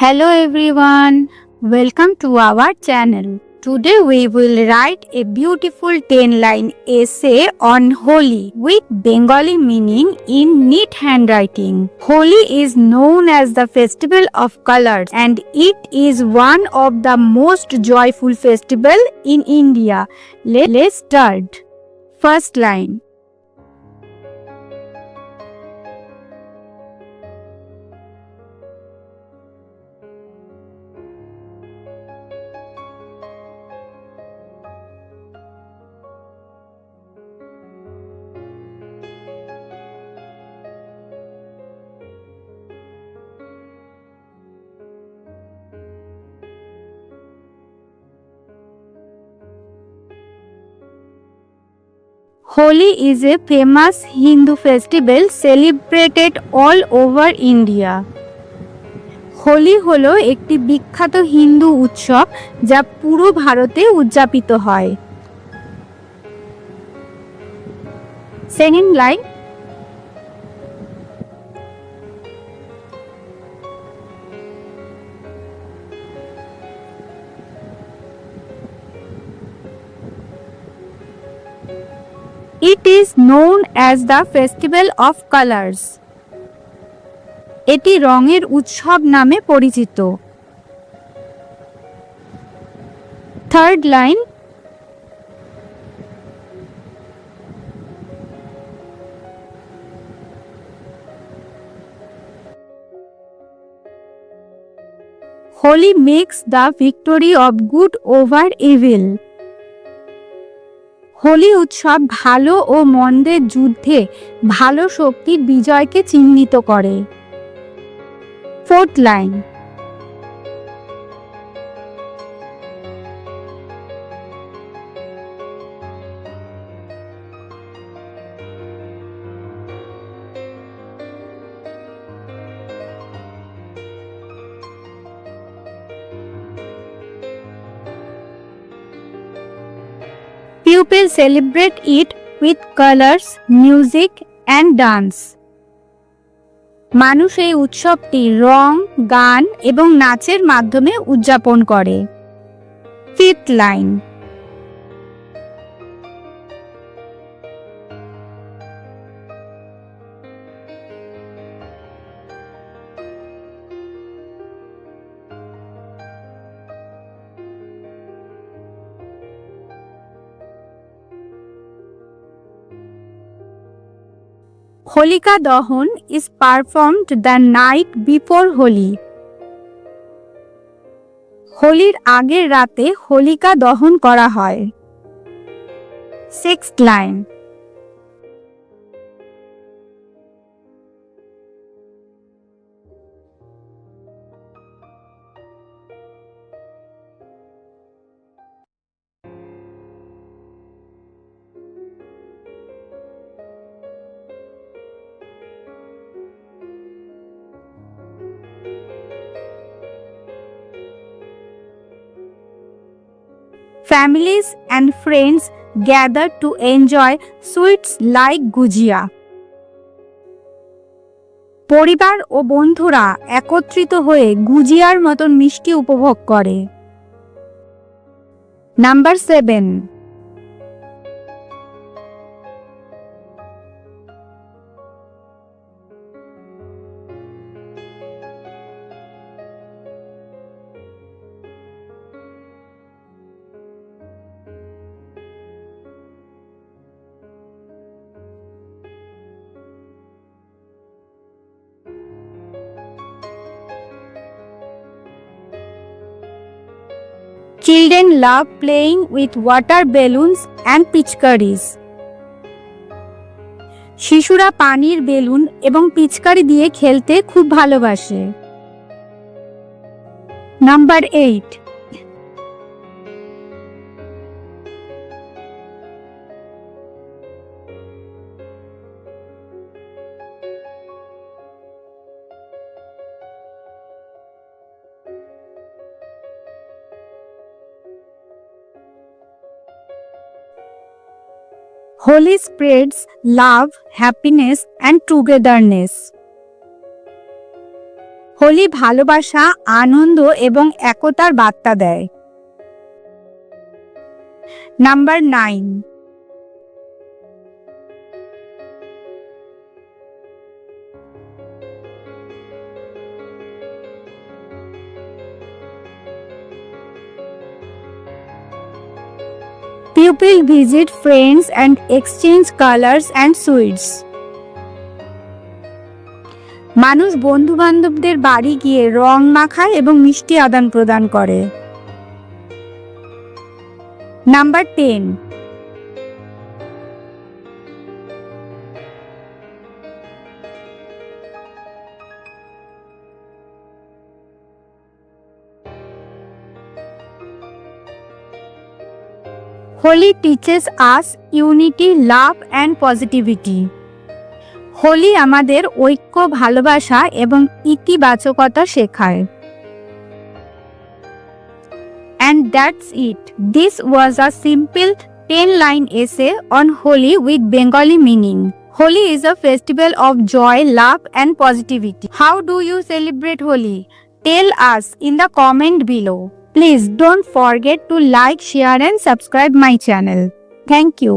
Hello everyone, welcome to our channel. Today we will write a beautiful 10-line essay on Holi with Bengali meaning in neat handwriting. Holi is known as the festival of colors and it is one of the most joyful festival in India. Let's start. First line. Holi is a famous Hindu festival celebrated all over India. Holi হলো একটি বিখ্যাত হিন্দু উৎসব যা পুরো ভারতে উদযাপিত হয়। Second line. It is known as the Festival of Colors. এটি রঙের উৎসব নামে পরিচিত। Third line. Holi makes the victory of good over evil. Holi উৎসব ভালো ও মন্দের যুদ্ধে ভালো শক্তির বিজয়কে চিহ্নিত করে। Fourth line. People celebrate it with colors, music and dance. মানুষ এই উৎসবটি রং, গান এবং নাচের মাধ্যমে উদযাপন করে। Fifth line. Holika Dahan is performed the night before Holi. হোলির আগের রাতে হোলিকা দহন করা হয়। Sixth line. Families and friends gather to enjoy sweets like gujia. পরিবার ও বন্ধুরা একত্রিত হয়ে গুজিয়ার মতন মিষ্টি উপভোগ করে। Number 7। Children love playing with water balloons and pitchkaris. শিশুরা পানির বেলুন এবং পিচকারি দিয়ে খেলতে খুব ভালোবাসে। Number 8। Holi spreads love, happiness and togetherness. Holi ভালোবাসা, আনন্দ এবং একতার বার্তা দেয়। Number 9, people visit friends and exchange colors and sweets. মানুষ বন্ধু বান্ধবদের বাড়ি গিয়ে রং মাখায় এবং মিষ্টি আদান প্রদান করে। Number 10, Holi teaches us unity, love and positivity. Holi আমাদের ঐক্য, ভালোবাসা এবং ইতিবাচকতা শেখায়। And that's it. This was a simple 10-line essay on Holi with Bengali meaning. Holi is a festival of joy, love and positivity. How do you celebrate Holi? Tell us in the comment below. Please don't forget to like, share and subscribe my channel. Thank you.